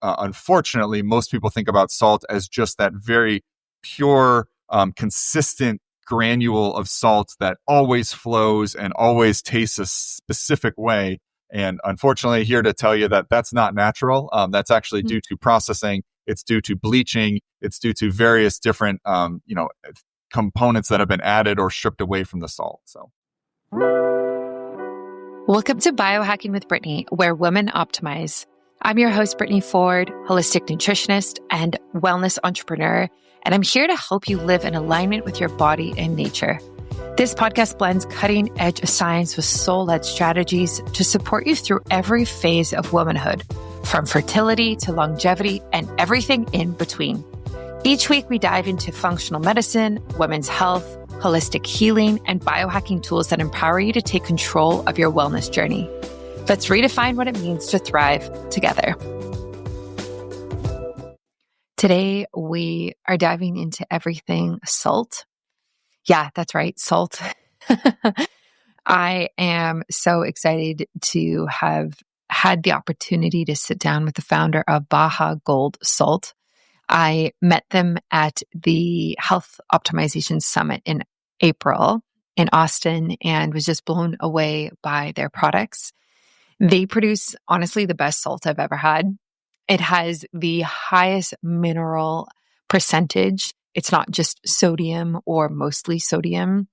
unfortunately, most people think about salt as just that very pure, consistent granule of salt that always flows and always tastes a specific way. And unfortunately, here to tell you that that's not natural. That's actually due to processing. It's due to bleaching. It's due to various different, components that have been added or stripped away from the salt. So, welcome to Biohacking with Brittany, where women optimize. I'm your host, Brittany Ford, holistic nutritionist and wellness entrepreneur, and I'm here to help you live in alignment with your body and nature. This podcast blends cutting-edge science with soul-led strategies to support you through every phase of womanhood, from fertility to longevity and everything in between. Each week, we dive into functional medicine, women's health, holistic healing, and biohacking tools that empower you to take control of your wellness journey. Let's redefine what it means to thrive together. Today, we are diving into everything salt. Yeah, that's right, salt. I am so excited to have had the opportunity to sit down with the founder of Baja Gold Salt. I met them at the Health Optimization Summit in April in Austin and was just blown away by their products. They produce, honestly, the best salt I've ever had. It has the highest mineral percentage. It's not just sodium or mostly sodium.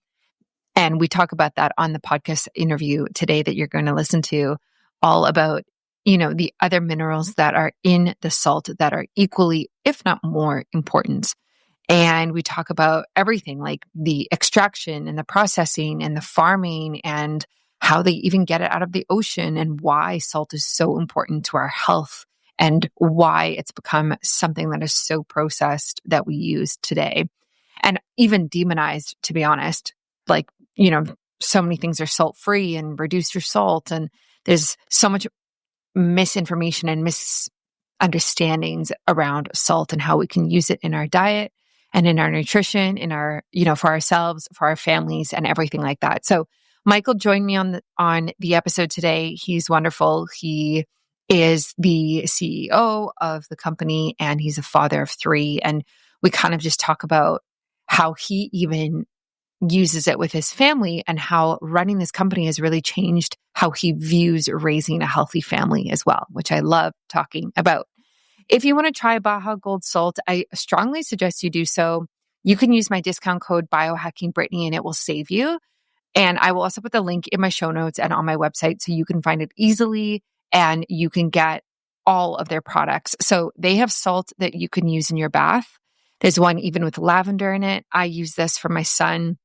And we talk about that on the podcast interview today that you're going to listen to, all about, the other minerals that are in the salt that are equally, if not more, important. And we talk about everything like the extraction and the processing and the farming and how they even get it out of the ocean and why salt is so important to our health and why it's become something that is so processed that we use today. And even demonized, to be honest, so many things are salt-free and reduce your salt. And there's so much misinformation and misunderstandings around salt and how we can use it in our diet and in our nutrition, in our, for ourselves, for our families and everything like that. So Michael joined me on the episode today. He's wonderful. He is the CEO of the company and he's a father of 3. And we kind of just talk about how he even uses it with his family and how running this company has really changed how he views raising a healthy family as well, which I love talking about. If you want to try Baja Gold Salt, I strongly suggest you do so. You can use my discount code BiohackingBrittany and it will save you. And I will also put the link in my show notes and on my website so you can find it easily and you can get all of their products. So they have salt that you can use in your bath. There's one even with lavender in it. I use this for my son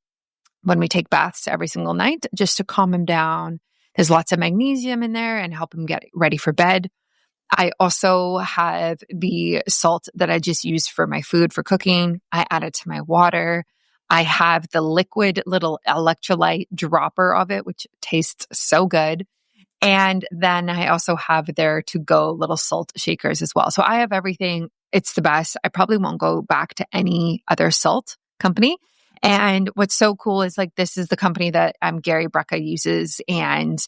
when we take baths every single night just to calm him down. There's lots of magnesium in there and help him get ready for bed. I also have the salt that I just use for my food for cooking. I add it to my water. I have the liquid little electrolyte dropper of it, which tastes so good. And then I also have their to-go little salt shakers as well. So I have everything. It's the best. I probably won't go back to any other salt company. And what's so cool is this is the company that Gary Brecka uses. And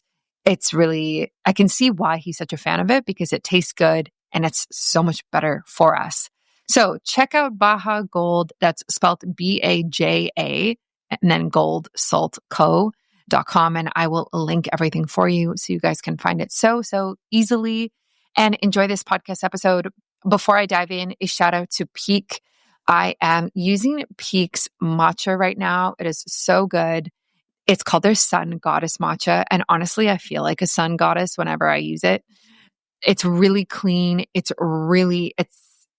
it's really, I can see why he's such a fan of it because it tastes good and it's so much better for us. So check out Baja Gold. That's spelled Baja and then goldsaltco.com. And I will link everything for you so you guys can find it so easily and enjoy this podcast episode. Before I dive in, a shout out to Peak. I am using Peak's matcha right now. It is so good. It's called their Sun Goddess matcha. And honestly, I feel like a sun goddess whenever I use it. It's really clean. It's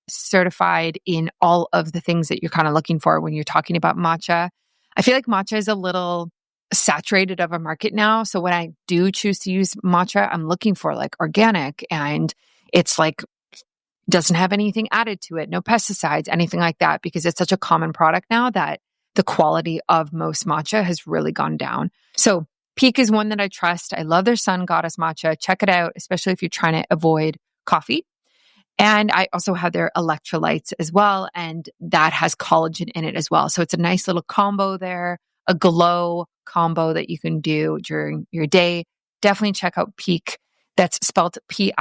certified in all of the things that you're kind of looking for when you're talking about matcha. I feel like matcha is a little saturated of a market now. So when I do choose to use matcha, I'm looking for organic and it's doesn't have anything added to it, no pesticides, anything like that, because it's such a common product now that the quality of most matcha has really gone down. So Peak is one that I trust. I love their Sun Goddess matcha. Check it out, especially if you're trying to avoid coffee. And I also have their electrolytes as well. And that has collagen in it as well. So it's a nice little combo there, a glow combo that you can do during your day. Definitely check out Peak. That's spelled Pique.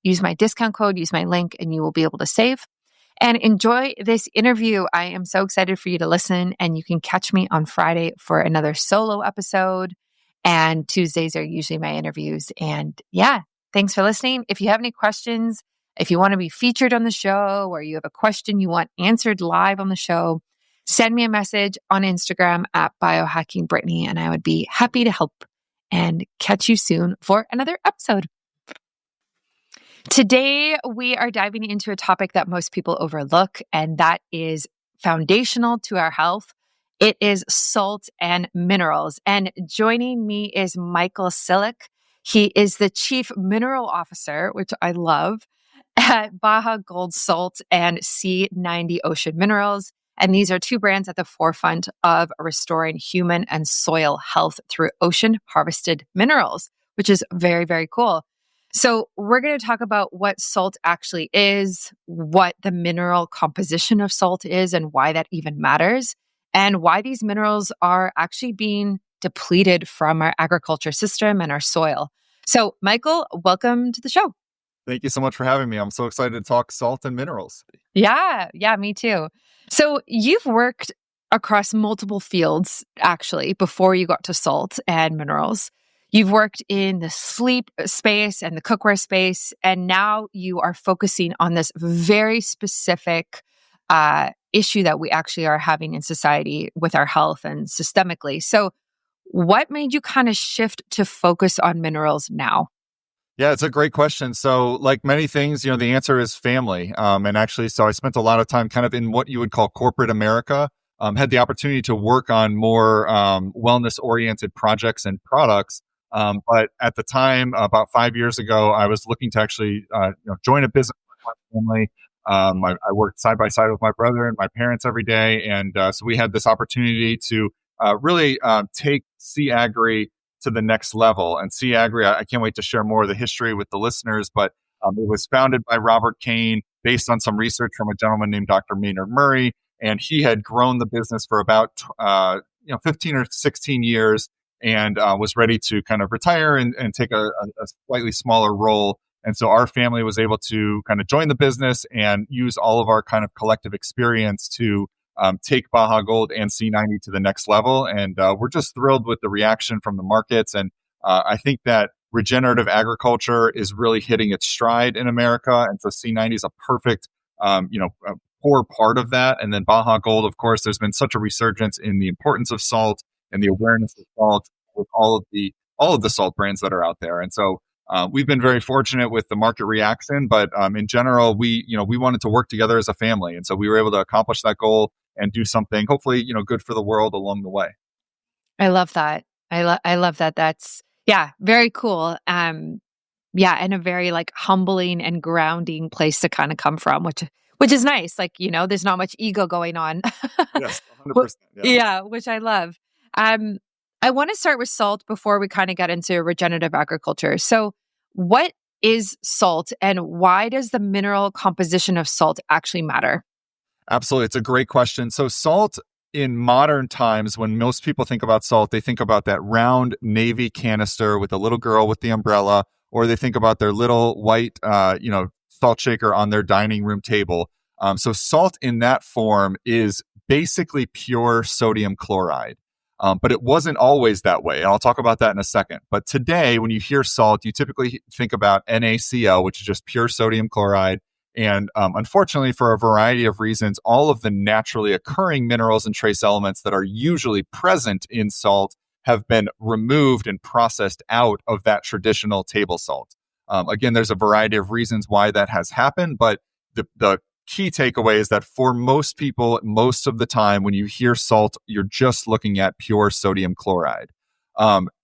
use my discount code, use my link, and you will be able to save. And enjoy this interview. I am so excited for you to listen, and you can catch me on Friday for another solo episode. And Tuesdays are usually my interviews. And yeah, thanks for listening. If you have any questions, if you want to be featured on the show, or you have a question you want answered live on the show, send me a message on Instagram at biohackingbrittany, and I would be happy to help. And catch you soon for another episode. Today, we are diving into a topic that most people overlook, and that is foundational to our health. It is salt and minerals. And joining me is Michael Sileck. He is the Chief Mineral Officer, which I love, at Baja Gold Salt and C90 Ocean Minerals. And these are two brands at the forefront of restoring human and soil health through ocean harvested minerals, which is very, very cool. So we're going to talk about what salt actually is, what the mineral composition of salt is, and why that even matters, and why these minerals are actually being depleted from our agriculture system and our soil. So, Michael, welcome to the show. Thank you so much for having me. I'm so excited to talk salt and minerals. Yeah, me too. So you've worked across multiple fields, actually, before you got to salt and minerals. You've worked in the sleep space and the cookware space, and now you are focusing on this very specific issue that we actually are having in society with our health and systemically. So what made you kind of shift to focus on minerals now? Yeah, it's a great question. So like many things, the answer is family. And actually, so I spent a lot of time kind of in what you would call corporate America, had the opportunity to work on more wellness-oriented projects and products. But at the time, about 5 years ago, I was looking to actually join a business with my family. I worked side by side with my brother and my parents every day. And so we had this opportunity to really take Sea Agri to the next level. And Sea Agri, I can't wait to share more of the history with the listeners, but it was founded by Robert Kane based on some research from a gentleman named Dr. Maynard Murray. And he had grown the business for about 15 or 16 years and was ready to kind of retire and take a slightly smaller role. And so our family was able to kind of join the business and use all of our kind of collective experience to take Baja Gold and C90 to the next level. And we're just thrilled with the reaction from the markets. And I think that regenerative agriculture is really hitting its stride in America. And so C90 is a perfect, core part of that. And then Baja Gold, of course, there's been such a resurgence in the importance of salt and the awareness of salt with all of the salt brands that are out there. And so we've been very fortunate with the market reaction, but in general, we wanted to work together as a family. And so we were able to accomplish that goal and do something, hopefully, good for the world along the way. I love that. I love that. That's, very cool. And a very like humbling and grounding place to kind of come from, which is nice. Like, there's not much ego going on. Yes, 100%. Yeah, which I love. I want to start with salt before we kind of get into regenerative agriculture. So what is salt, and why does the mineral composition of salt actually matter? Absolutely. It's a great question. So salt in modern times, when most people think about salt, they think about that round navy canister with a little girl with the umbrella, or they think about their little white, salt shaker on their dining room table. So salt in that form is basically pure sodium chloride. But it wasn't always that way. And I'll talk about that in a second. But today, when you hear salt, you typically think about NaCl, which is just pure sodium chloride. And unfortunately, for a variety of reasons, all of the naturally occurring minerals and trace elements that are usually present in salt have been removed and processed out of that traditional table salt. Again, there's a variety of reasons why that has happened, but the key takeaway is that for most people, most of the time, when you hear salt, you're just looking at pure sodium chloride.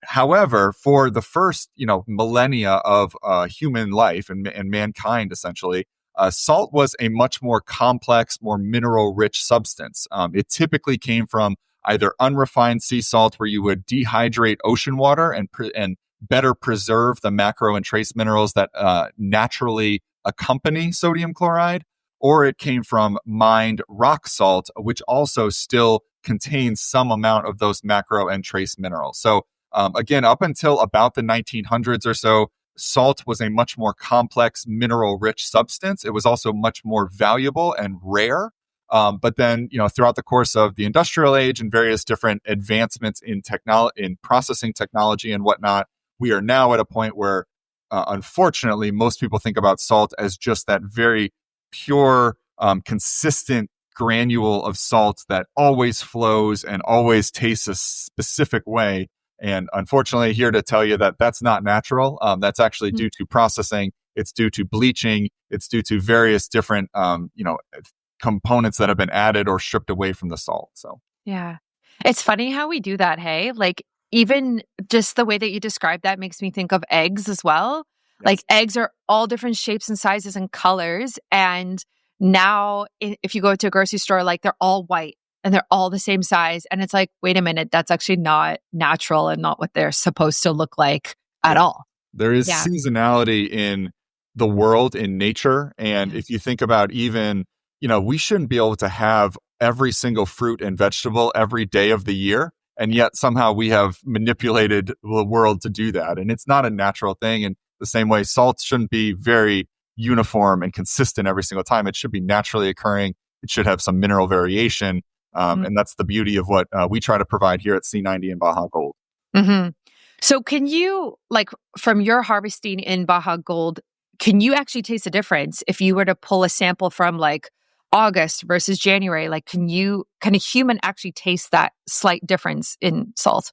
However, for the first, millennia of human life and mankind, essentially, salt was a much more complex, more mineral-rich substance. It typically came from either unrefined sea salt, where you would dehydrate ocean water and better preserve the macro and trace minerals that naturally accompany sodium chloride, or it came from mined rock salt, which also still contains some amount of those macro and trace minerals. So again, up until about the 1900s or so, salt was a much more complex mineral-rich substance. It was also much more valuable and rare. But then, throughout the course of the industrial age and various different advancements in in processing technology and whatnot, we are now at a point where, unfortunately, most people think about salt as just that very pure, consistent granule of salt that always flows and always tastes a specific way. And unfortunately, here to tell you that that's not natural. That's actually due to processing. It's due to bleaching. It's due to various different, components that have been added or stripped away from the salt. So, yeah. It's funny how we do that, hey? Like, even just the way that you describe that makes me think of eggs as well. yes. Like, eggs are all different shapes and sizes and colors. And now, if you go to a grocery store, like, they're all white and they're all the same size. And it's like, wait a minute, that's actually not natural and not what they're supposed to look like at all. There is Yeah. seasonality in the world, in nature. And if you think about even, we shouldn't be able to have every single fruit and vegetable every day of the year. And yet somehow we have manipulated the world to do that. And it's not a natural thing. And the same way, salt shouldn't be very uniform and consistent every single time. It should be naturally occurring. It should have some mineral variation. And that's the beauty of what we try to provide here at C90 and Baja Gold. Mm-hmm. So can you, like, from your harvesting in Baja Gold, can you actually taste the difference if you were to pull a sample from like August versus January? Like, can a human actually taste that slight difference in salt?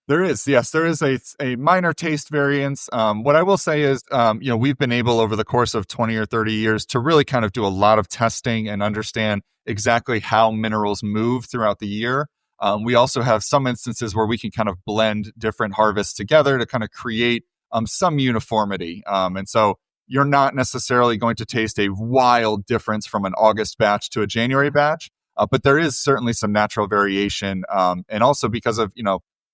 There is, yes, there is a minor taste variance. What I will say is, we've been able over the course of 20 or 30 years to really kind of do a lot of testing and understand exactly how minerals move throughout the year. We also have some instances where we can kind of blend different harvests together to kind of create some uniformity. And so you're not necessarily going to taste a wild difference from an August batch to a January batch, but there is certainly some natural variation. And also because of,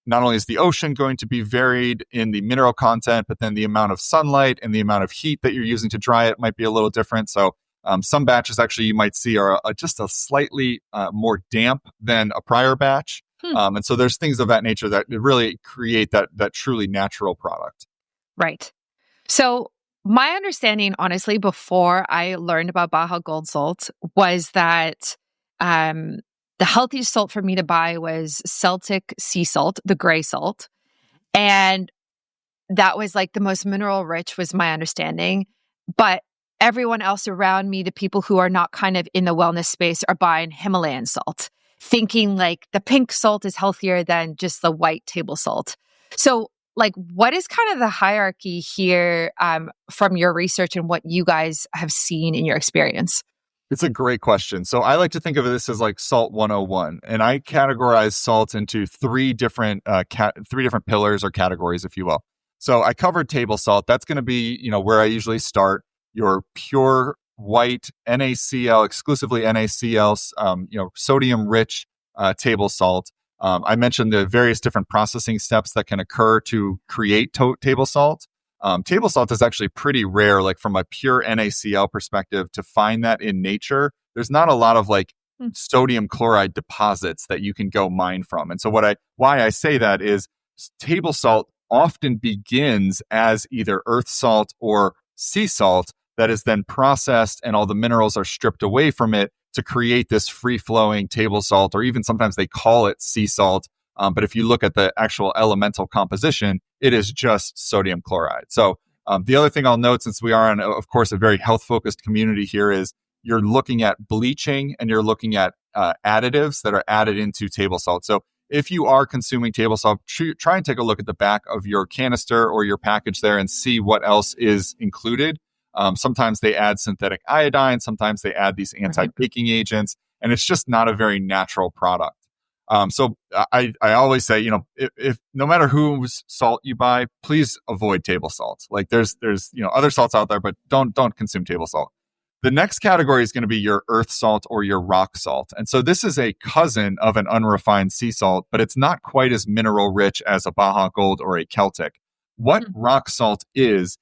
not only is the ocean going to be varied in the mineral content, but then the amount of sunlight and the amount of heat that you're using to dry it might be a little different. So some batches actually you might see are just a slightly more damp than a prior batch. And so there's things of that nature that really create that truly natural product. Right. So my understanding, honestly, before I learned about Baja Gold salt was that the healthiest salt for me to buy was Celtic sea salt, the gray salt. And that was like the most mineral rich was my understanding. But everyone else around me, the people who are not kind of in the wellness space, are buying Himalayan salt, thinking like the pink salt is healthier than just the white table salt. So like, what is kind of the hierarchy here from your research and what you guys have seen in your experience? It's a great question. So I like to think of this as like Salt 101, and I categorize salt into three different pillars or categories, if you will. So I covered table salt. That's going to be, where I usually start. Your pure white NaCl, exclusively NaCl, sodium-rich table salt. I mentioned the various different processing steps that can occur to create table salt. Table salt is actually pretty rare, like from a pure NaCl perspective, to find that in nature. There's not a lot of like sodium chloride deposits that you can go mine from. And so why I say that is table salt often begins as either earth salt or sea salt that is then processed and all the minerals are stripped away from it to create this free-flowing table salt, or even sometimes they call it sea salt. But if you look at the actual elemental composition, it is just sodium chloride. So the other thing I'll note, since we are on, of course, a very health-focused community here, is you're looking at bleaching and you're looking at additives that are added into table salt. So if you are consuming table salt, try and take a look at the back of your canister or your package there and see what else is included. Sometimes they add synthetic iodine, sometimes they add these anti-baking agents, and it's just not a very natural product. So I always say, if no matter whose salt you buy, please avoid table salt. Like there's other salts out there, but don't consume table salt. The next category is going to be your earth salt or your rock salt. And so this is a cousin of an unrefined sea salt, but it's not quite as mineral rich as a Baja Gold or a Celtic. What rock salt is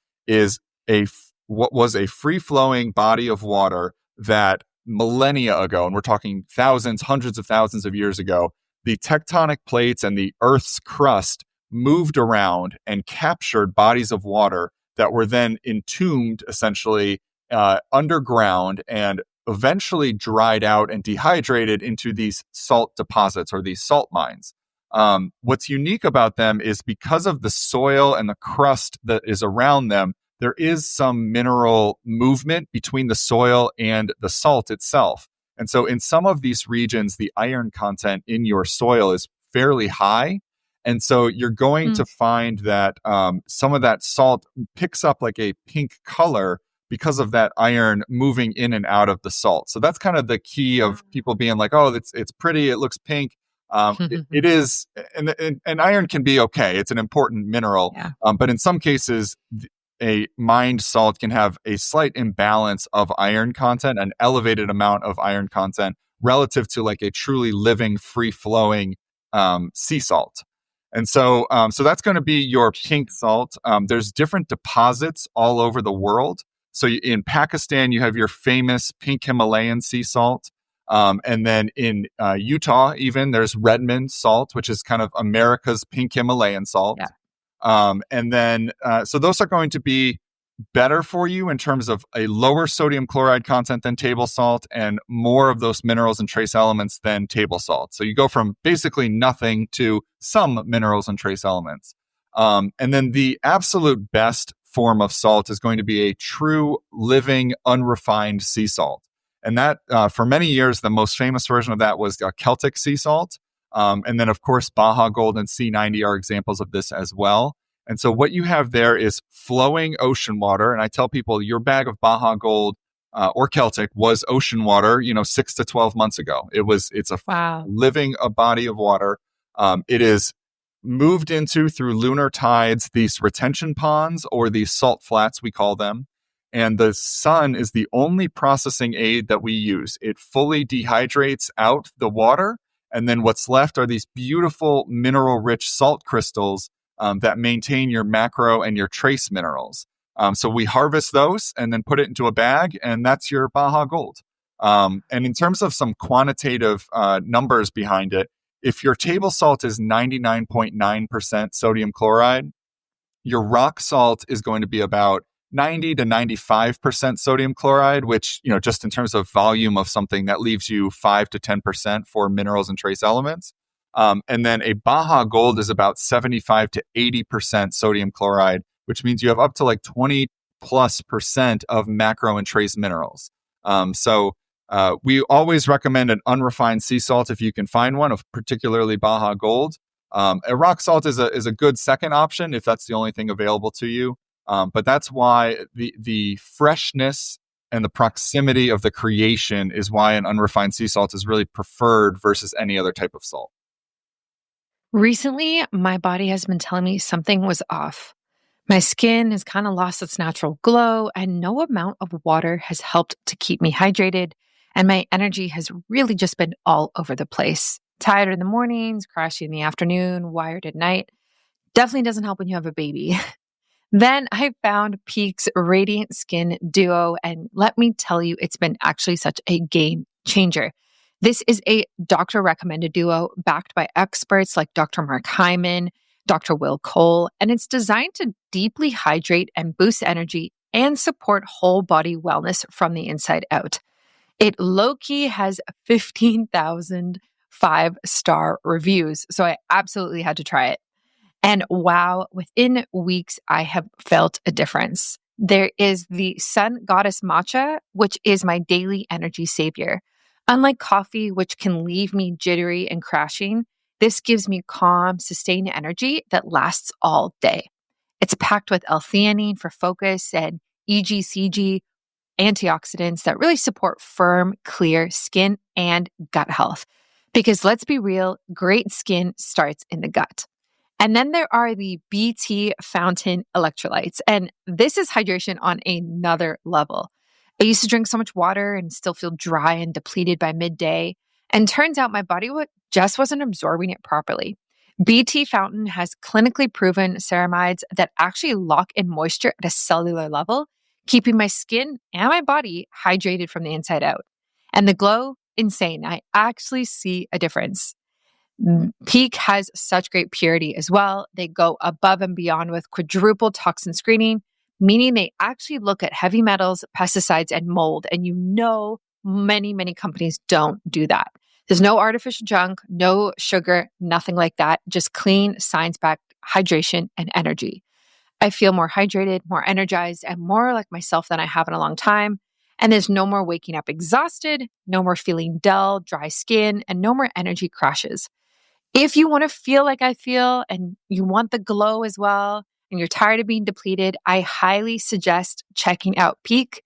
what was a free-flowing body of water that millennia ago, and we're talking thousands, hundreds of thousands of years ago, the tectonic plates and the Earth's crust moved around and captured bodies of water that were then entombed essentially underground and eventually dried out and dehydrated into these salt deposits or these salt mines. What's unique about them is because of the soil and the crust that is around them, there is some mineral movement between the soil and the salt itself. And so in some of these regions, the iron content in your soil is fairly high. And so you're going to find that some of that salt picks up like a pink color because of that iron moving in and out of the salt. So that's kind of the key of people being like, oh, it's pretty, it looks pink. It is, and iron can be okay. It's an important mineral. Yeah. But in some cases, a mined salt can have a slight imbalance of iron content, an elevated amount of iron content relative to like a truly living, free-flowing sea salt. And so that's going to be your pink salt. There's different deposits all over the world. So in Pakistan, you have your famous pink Himalayan sea salt. And then in Utah, even there's Redmond salt, which is kind of America's pink Himalayan salt. Yeah. And then, so those are going to be better for you in terms of a lower sodium chloride content than table salt and more of those minerals and trace elements than table salt. So you go from basically nothing to some minerals and trace elements. And then the absolute best form of salt is going to be a true living, unrefined sea salt. And that, for many years, the most famous version of that was Celtic sea salt. And then, of course, Baja Gold and C90 are examples of this as well. And so what you have there is flowing ocean water. And I tell people your bag of Baja Gold or Celtic was ocean water, 6 to 12 months ago. It's a living body of water. It is moved into through lunar tides, these retention ponds or these salt flats, we call them. And the sun is the only processing aid that we use. It fully dehydrates out the water. And then what's left are these beautiful mineral-rich salt crystals that maintain your macro and your trace minerals. So we harvest those and then put it into a bag, and that's your Baja Gold. And in terms of some quantitative numbers behind it, if your table salt is 99.9% sodium chloride, your rock salt is going to be about 90 to 95% sodium chloride, which, just in terms of volume of something, that leaves you 5 to 10% for minerals and trace elements. And then a Baja Gold is about 75 to 80% sodium chloride, which means you have up to like 20+% of macro and trace minerals. So we always recommend an unrefined sea salt if you can find one, of particularly Baja Gold. A rock salt is a good second option if that's the only thing available to you. But that's why the freshness and the proximity of the creation is why an unrefined sea salt is really preferred versus any other type of salt. Recently, my body has been telling me something was off. My skin has kind of lost its natural glow, and no amount of water has helped to keep me hydrated. And my energy has really just been all over the place. Tired in the mornings, crashy in the afternoon, wired at night. Definitely doesn't help when you have a baby. Then I found Peak's Radiant Skin Duo, and let me tell you, it's been actually such a game changer. This is a doctor-recommended duo backed by experts like Dr. Mark Hyman, Dr. Will Cole, and it's designed to deeply hydrate and boost energy and support whole body wellness from the inside out. It low-key has 15,000 5-star reviews, so I absolutely had to try it. And wow, within weeks, I have felt a difference. There is the sun goddess matcha, which is my daily energy savior. Unlike coffee, which can leave me jittery and crashing, this gives me calm, sustained energy that lasts all day. It's packed with L-theanine for focus and EGCG antioxidants that really support firm, clear skin and gut health. Because let's be real, great skin starts in the gut. And then there are the BT Fountain Electrolytes. And this is hydration on another level. I used to drink so much water and still feel dry and depleted by midday. And turns out my body just wasn't absorbing it properly. BT Fountain has clinically proven ceramides that actually lock in moisture at a cellular level, keeping my skin and my body hydrated from the inside out. And the glow, insane. I actually see a difference. Peak has such great purity as well. They go above and beyond with quadruple toxin screening, meaning they actually look at heavy metals, pesticides, and mold. And many, many companies don't do that. There's no artificial junk, no sugar, nothing like that. Just clean, science-backed hydration and energy. I feel more hydrated, more energized, and more like myself than I have in a long time. And there's no more waking up exhausted, no more feeling dull, dry skin, and no more energy crashes. If you want to feel like I feel and you want the glow as well, and you're tired of being depleted, I highly suggest checking out Peak.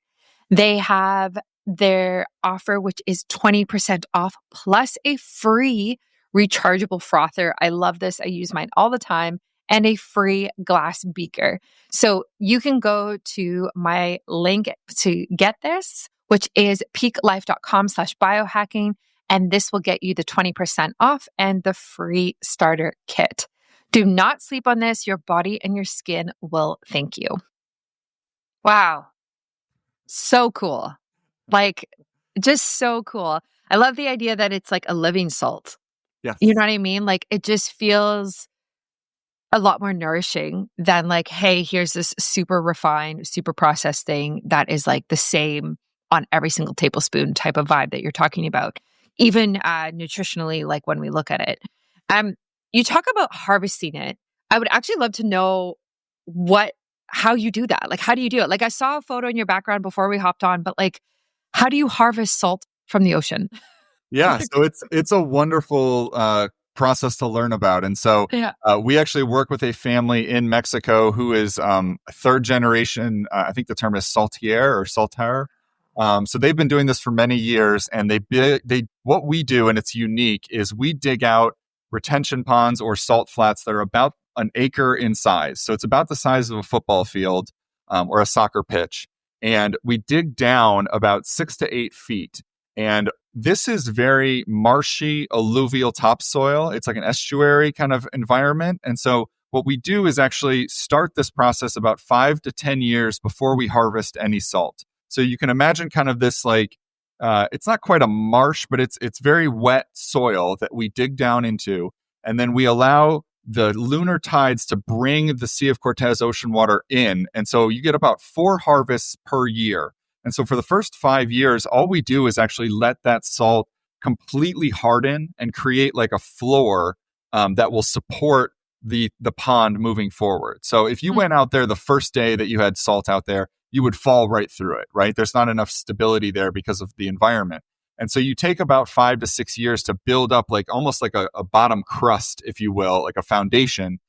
They have their offer, which is 20% off plus a free rechargeable frother. I love this. I use mine all the time, and a free glass beaker. So you can go to my link to get this, which is peaklife.com/biohacking. And this will get you the 20% off and the free starter kit. Do not sleep on this. Your body and your skin will thank you. Wow. So cool. Like, just so cool. I love the idea that it's like a living salt. Yes. You know what I mean? Like, it just feels a lot more nourishing than like, hey, here's this super refined, super processed thing that is like the same on every single tablespoon type of vibe that you're talking about. Even nutritionally, like when we look at it. You talk about harvesting it. I would actually love to know how you do that. Like, how do you do it? Like, I saw a photo in your background before we hopped on, but like, how do you harvest salt from the ocean? Yeah, so it's a wonderful process to learn about. And so Yeah. we actually work with a family in Mexico who is a third generation, I think the term is saltier or saltaire. So they've been doing this for many years, and what we do, and it's unique, is we dig out retention ponds or salt flats that are about an acre in size. So it's about the size of a football field or a soccer pitch. And we dig down about 6 to 8 feet. And this is very marshy, alluvial topsoil. It's like an estuary kind of environment. And so what we do is actually start this process about 5 to 10 years before we harvest any salt. So you can imagine kind of this like, it's not quite a marsh, but it's very wet soil that we dig down into. And then we allow the lunar tides to bring the Sea of Cortez ocean water in. And so you get about 4 harvests per year. And so for the first 5 years, all we do is actually let that salt completely harden and create like a floor that will support the pond moving forward. So if you went out there the first day that you had salt out there, you would fall right through it, right? There's not enough stability there because of the environment. And so you take about 5 to 6 years to build up like almost like a bottom crust, if you will, like a foundation,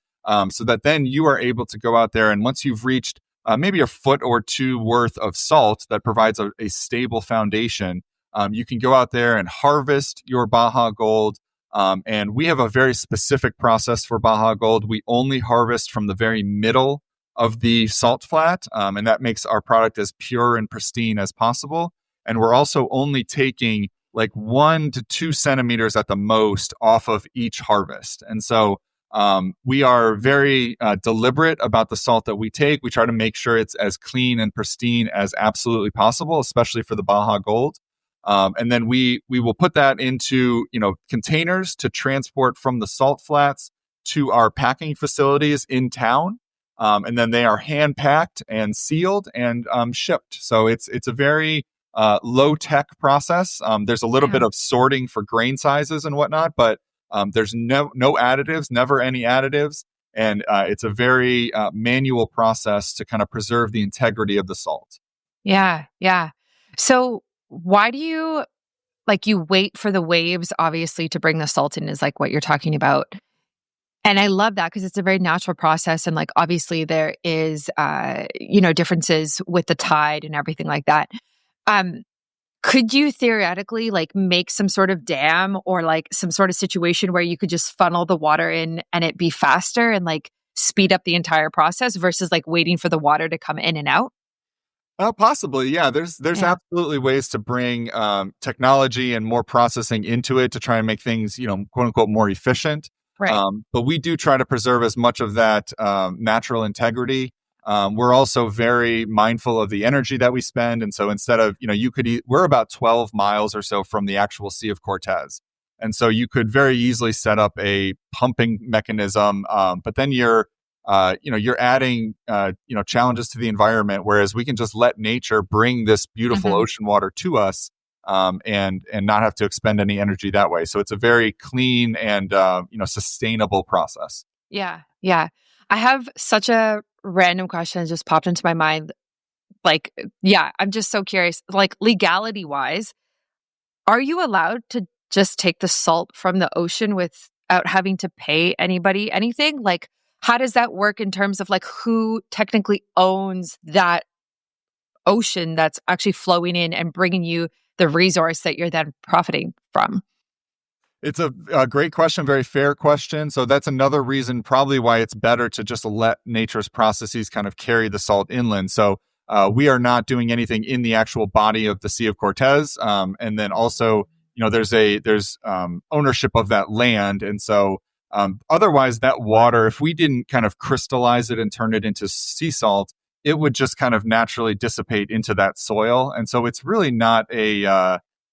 so that then you are able to go out there. And once you've reached maybe a foot or two worth of salt that provides a stable foundation, you can go out there and harvest your Baja Gold. And we have a very specific process for Baja Gold. We only harvest from the very middle of the salt flat, and that makes our product as pure and pristine as possible. And we're also only taking like 1 to 2 centimeters at the most off of each harvest. And so we are very deliberate about the salt that we take. We try to make sure it's as clean and pristine as absolutely possible, especially for the Baja Gold. And then we will put that into containers to transport from the salt flats to our packing facilities in town. And then they are hand packed and sealed and shipped. So it's a very low tech process. There's a little bit of sorting for grain sizes and whatnot, but there's no additives, never any additives. And it's a very manual process to kind of preserve the integrity of the salt. Yeah. Yeah. So why do you wait for the waves, obviously, to bring the salt in is like what you're talking about. And I love that because it's a very natural process. And like, obviously there is, differences with the tide and everything like that. Could you theoretically like make some sort of dam or like some sort of situation where you could just funnel the water in and it be faster and like speed up the entire process versus like waiting for the water to come in and out? Possibly, yeah. There's absolutely ways to bring technology and more processing into it to try and make things, quote unquote, more efficient. Right. But we do try to preserve as much of that natural integrity. We're also very mindful of the energy that we spend. And so instead of, we're about 12 miles or so from the actual Sea of Cortez. And so you could very easily set up a pumping mechanism, but then you're you're adding, challenges to the environment, whereas we can just let nature bring this beautiful ocean water to us, and not have to expend any energy that way. So it's a very clean and, sustainable process. Yeah. Yeah. I have such a random question that just popped into my mind. Like, yeah, I'm just so curious. Like, legality wise, are you allowed to just take the salt from the ocean without having to pay anybody anything? Like, how does that work in terms of like who technically owns that ocean that's actually flowing in and bringing you the resource that you're then profiting from? It's a great question, very fair question. So that's another reason probably why it's better to just let nature's processes kind of carry the salt inland. So we are not doing anything in the actual body of the Sea of Cortez. And then also, there's ownership of that land. And so otherwise that water, if we didn't kind of crystallize it and turn it into sea salt, it would just kind of naturally dissipate into that soil. And so it's really not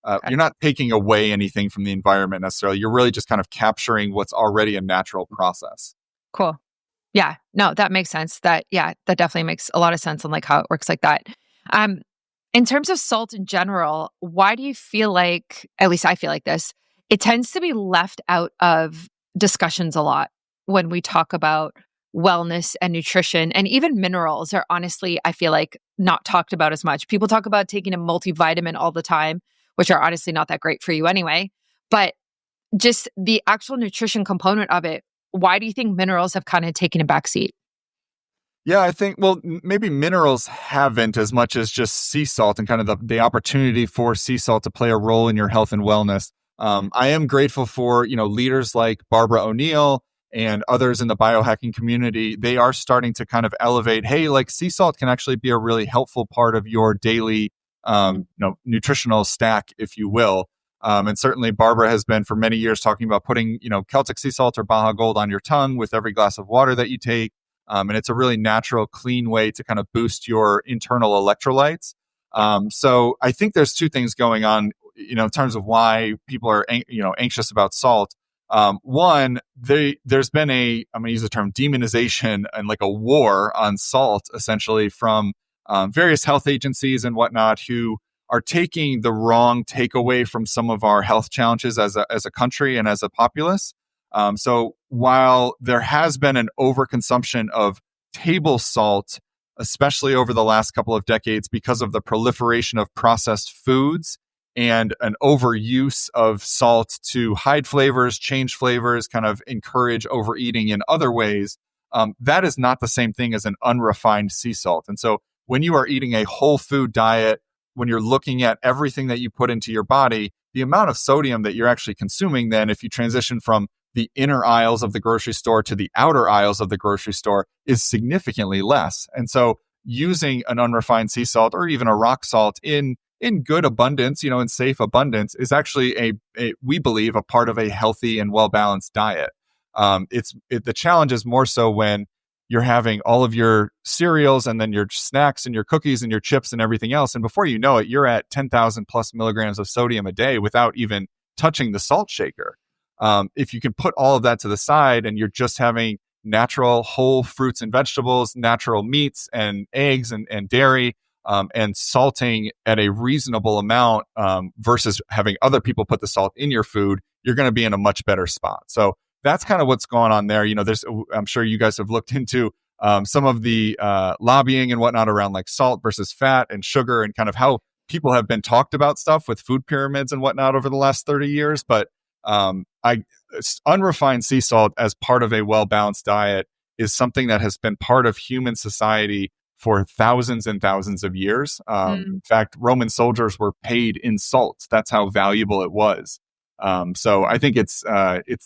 Okay. you're not taking away anything from the environment necessarily. You're really just kind of capturing what's already a natural process. Cool. Yeah. No, that makes sense. That definitely makes a lot of sense on like how it works like that. Um, in terms of salt in general, why do you feel like, at least I feel like this, it tends to be left out of discussions a lot when we talk about wellness and nutrition, and even minerals are honestly, I feel like, not talked about as much. People talk about taking a multivitamin all the time, which are honestly not that great for you anyway. But just the actual nutrition component of it, why do you think minerals have kind of taken a backseat? Yeah, I think, well, maybe minerals haven't as much as just sea salt and kind of the opportunity for sea salt to play a role in your health and wellness. I am grateful for, leaders like Barbara O'Neill and others in the biohacking community. They are starting to kind of elevate, hey, like sea salt can actually be a really helpful part of your daily, nutritional stack, if you will. And certainly Barbara has been for many years talking about putting, Celtic sea salt or Baja Gold on your tongue with every glass of water that you take. And it's a really natural, clean way to kind of boost your internal electrolytes. So I think there's two things going on, in terms of why people are, anxious about salt. One, there's been I'm going to use the term demonization and like a war on salt, essentially from various health agencies and whatnot who are taking the wrong takeaway from some of our health challenges as a country and as a populace. So while there has been an overconsumption of table salt, especially over the last couple of decades, because of the proliferation of processed foods and an overuse of salt to hide flavors, change flavors, kind of encourage overeating in other ways, that is not the same thing as an unrefined sea salt. And so when you are eating a whole food diet, when you're looking at everything that you put into your body, the amount of sodium that you're actually consuming, then if you transition from the inner aisles of the grocery store to the outer aisles of the grocery store, is significantly less. And so using an unrefined sea salt or even a rock salt in good abundance, in safe abundance, is actually we believe a part of a healthy and well-balanced diet. The challenge is more so when you're having all of your cereals and then your snacks and your cookies and your chips and everything else. And before you know it, you're at 10,000 plus milligrams of sodium a day without even touching the salt shaker. If you can put all of that to the side and you're just having natural whole fruits and vegetables, natural meats and eggs and dairy, and salting at a reasonable amount, versus having other people put the salt in your food, you're going to be in a much better spot. So that's kind of what's going on there. I'm sure you guys have looked into some of the lobbying and whatnot around like salt versus fat and sugar and kind of how people have been talked about stuff with food pyramids and whatnot over the last 30 years. But unrefined sea salt as part of a well-balanced diet is something that has been part of human society for thousands and thousands of years. In fact, Roman soldiers were paid in salt. That's how valuable it was. So I think it's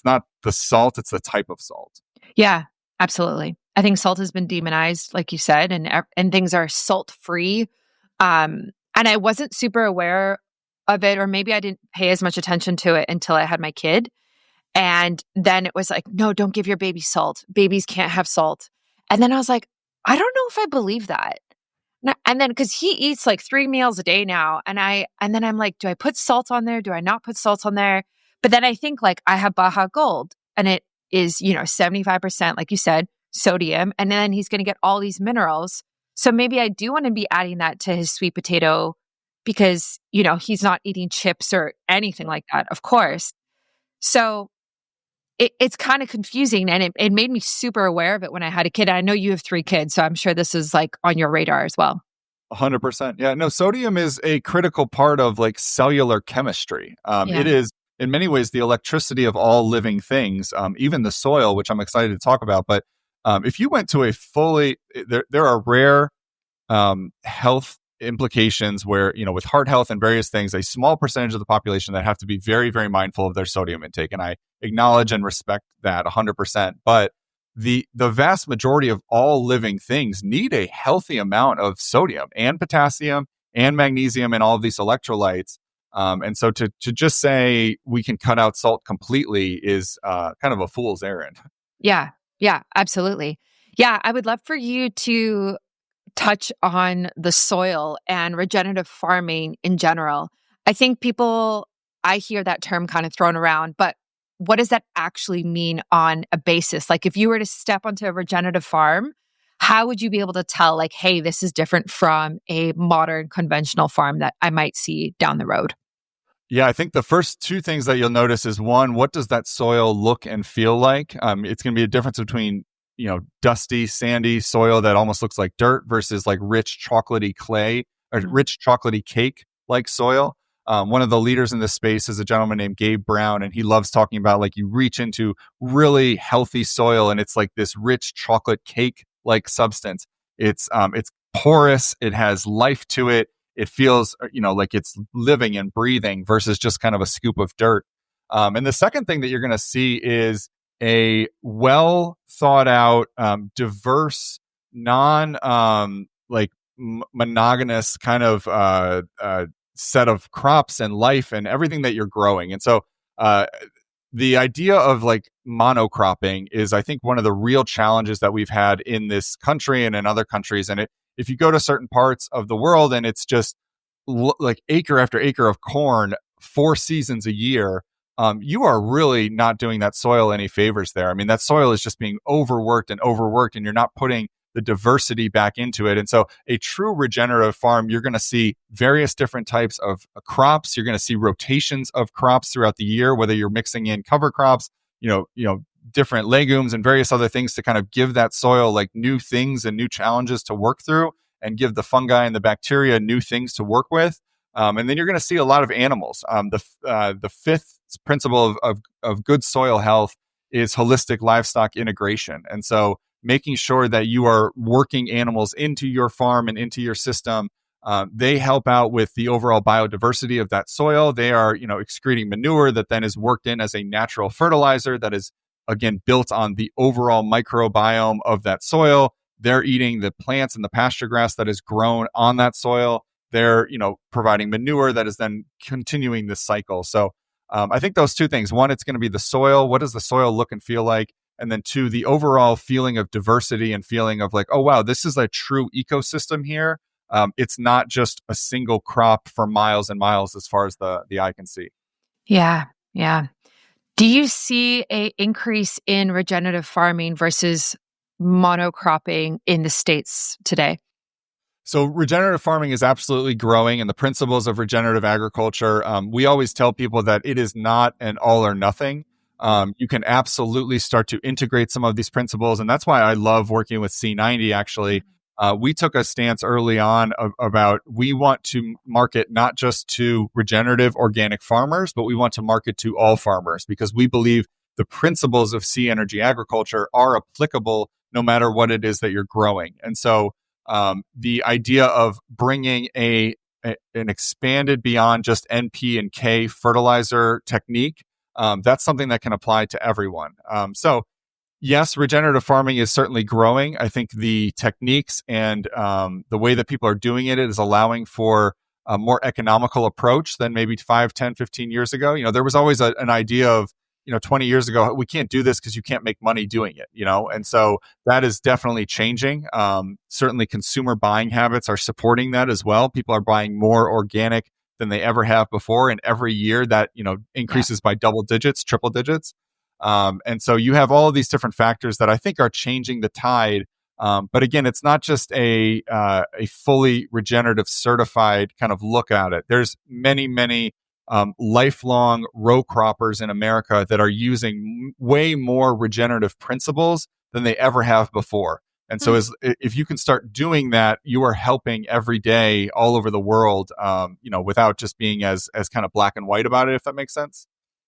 not the salt, it's the type of salt. Yeah, absolutely. I think salt has been demonized, like you said, and things are salt free. And I wasn't super aware of it, or maybe I didn't pay as much attention to it until I had my kid. And then it was like, no, don't give your baby salt. Babies can't have salt. And then I was like, I don't know if I believe that. And then because he eats like 3 meals a day now, and then I'm like, do I put salt on there? Do I not put salt on there? But then I think like I have Baja Gold, and it is 75%, like you said, sodium, and then he's going to get all these minerals. So maybe I do want to be adding that to his sweet potato because, he's not eating chips or anything like that, of course. So it's kind of confusing, and it made me super aware of it when I had a kid. I know you have 3 kids, so I'm sure this is like on your radar as well. 100%. Yeah, no, sodium is a critical part of like cellular chemistry. Yeah. It is in many ways the electricity of all living things, even the soil, which I'm excited to talk about. But if you went to a there are rare health implications where, with heart health and various things, a small percentage of the population that have to be very, very mindful of their sodium intake. And I acknowledge and respect that 100%. But the vast majority of all living things need a healthy amount of sodium and potassium and magnesium and all of these electrolytes. And so to just say we can cut out salt completely is kind of a fool's errand. Yeah. Yeah, absolutely. Yeah. I would love for you to touch on the soil and regenerative farming in general. I think I hear that term kind of thrown around, but what does that actually mean on a basis? Like if you were to step onto a regenerative farm, how would you be able to tell like, hey, this is different from a modern conventional farm that I might see down the road? Yeah, I think the first 2 things that you'll notice is one, what does that soil look and feel like? It's going to be a difference between dusty, sandy soil that almost looks like dirt versus like rich chocolatey clay or rich chocolatey cake like soil. One of the leaders in this space is a gentleman named Gabe Brown, and he loves talking about like you reach into really healthy soil and it's like this rich chocolate cake like substance. It's porous, it has life to it. It feels, like it's living and breathing versus just kind of a scoop of dirt. And the second thing that you're going to see is a well thought out, diverse, non monogamous kind of set of crops and life and everything that you're growing. And so the idea of like monocropping is, I think, one of the real challenges that we've had in this country and in other countries. And if you go to certain parts of the world and it's just like acre after acre of corn, 4 seasons a year, you are really not doing that soil any favors there. I mean, that soil is just being overworked, and you're not putting the diversity back into it. And so a true regenerative farm, you're going to see various different types of crops. You're going to see rotations of crops throughout the year, whether you're mixing in cover crops, different legumes and various other things to kind of give that soil like new things and new challenges to work through and give the fungi and the bacteria new things to work with. And then you're going to see a lot of animals. The fifth principle of good soil health is holistic livestock integration. And so making sure that you are working animals into your farm and into your system. They help out with the overall biodiversity of that soil. They are, excreting manure that then is worked in as a natural fertilizer that is, again, built on the overall microbiome of that soil. They're eating the plants and the pasture grass that is grown on that soil. They're, providing manure that is then continuing this cycle. So I think those 2 things, one, it's going to be the soil. What does the soil look and feel like? And then 2, the overall feeling of diversity and feeling of like, oh, wow, this is a true ecosystem here. It's not just a single crop for miles and miles as far as the eye can see. Yeah. Yeah. Do you see a increase in regenerative farming versus monocropping in the States today? So regenerative farming is absolutely growing, and the principles of regenerative agriculture, we always tell people that it is not an all or nothing. You can absolutely start to integrate some of these principles. And that's why I love working with C90, actually. We took a stance early on about we want to market not just to regenerative organic farmers, but we want to market to all farmers because we believe the principles of C energy agriculture are applicable no matter what it is that you're growing. And so the idea of bringing an expanded beyond just NP and K fertilizer technique, that's something that can apply to everyone. So yes, regenerative farming is certainly growing. I think the techniques and the way that people are doing it is allowing for a more economical approach than maybe 5, 10, 15 years ago. There was always an idea of, 20 years ago, we can't do this because you can't make money doing it, and so that is definitely changing. Certainly consumer buying habits are supporting that as well. People are buying more organic than they ever have before. And every year that, increases by double digits, triple digits. And so you have all of these different factors that I think are changing the tide. But again, it's not just a fully regenerative certified kind of look at it. There's many lifelong row croppers in America that are using way more regenerative principles than they ever have before. And so if you can start doing that, you are helping every day all over the world, without just being as kind of black and white about it, if that makes sense.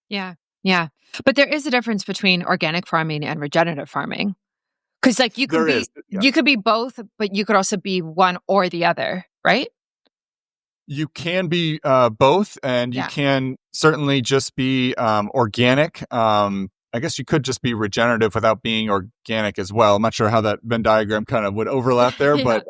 Yeah. Yeah. But there is a difference between organic farming and regenerative farming. Because like you There is. Yeah. could be both, but you could also be one or the other, right? You can be both, and you Yeah. can certainly just be organic. I guess you could just be regenerative without being organic as well. I'm not sure how that Venn diagram kind of would overlap there, Yeah.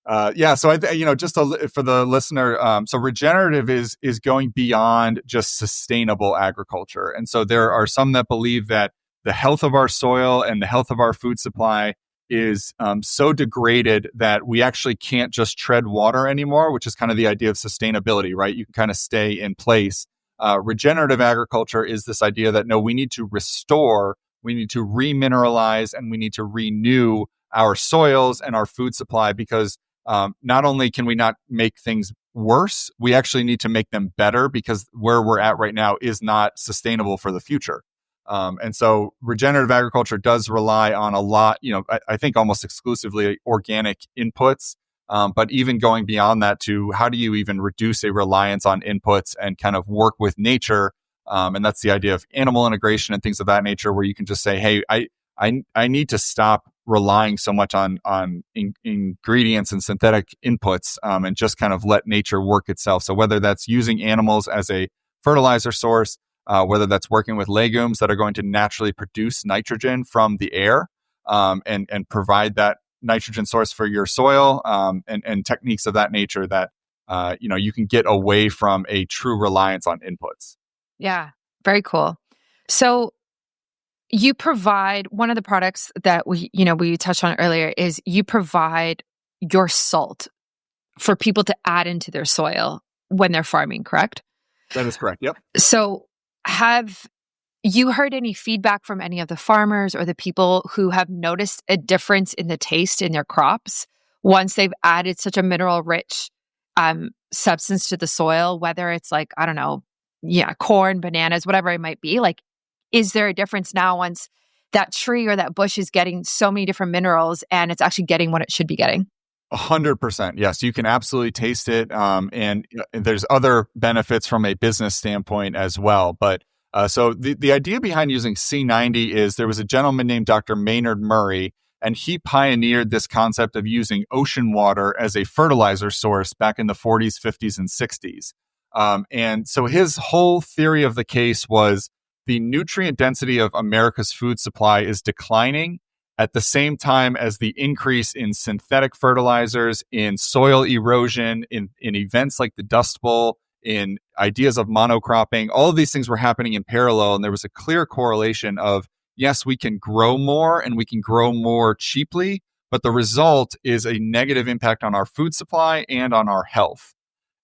but yeah. So just for the listener, so regenerative is going beyond just sustainable agriculture, and so there are some that believe that the health of our soil and the health of our food supply is so degraded that we actually can't just tread water anymore, which is kind of the idea of sustainability, right? You can kind of stay in place. Regenerative agriculture is this idea that no, we need to restore, we need to remineralize, and we need to renew our soils and our food supply because not only can we not make things worse, we actually need to make them better because where we're at right now is not sustainable for the future. And so regenerative agriculture does rely on a lot, I think almost exclusively organic inputs. But even going beyond that to how do you even reduce a reliance on inputs and kind of work with nature? And that's the idea of animal integration and things of that nature, where you can just say, hey, I need to stop relying so much on ingredients and synthetic inputs, and just kind of let nature work itself. So whether that's using animals as a fertilizer source, whether that's working with legumes that are going to naturally produce nitrogen from the air, and provide that nitrogen source for your soil, and techniques of that nature that you can get away from a true reliance on inputs. Yeah. Very cool. So you provide one of the products that we touched on earlier is you provide your salt for people to add into their soil when they're farming, correct? That is correct. Yep. So have you heard any feedback from any of the farmers or the people who have noticed a difference in the taste in their crops once they've added such a mineral-rich substance to the soil, whether it's like, I don't know, corn, bananas, whatever it might be? Like, is there a difference now once that tree or that bush is getting so many different minerals and it's actually getting what it should be getting? 100%. Yes, you can absolutely taste it. And there's other benefits from a business standpoint as well. But so the idea behind using C90 is there was a gentleman named Dr. Maynard Murray, and he pioneered this concept of using ocean water as a fertilizer source back in the 40s, 50s, and 60s. And so his whole theory of the case was the nutrient density of America's food supply is declining at the same time as the increase in synthetic fertilizers, in soil erosion, in events like the Dust Bowl, in ideas of monocropping. All of these things were happening in parallel, and there was a clear correlation of, yes, we can grow more and we can grow more cheaply, but the result is a negative impact on our food supply and on our health.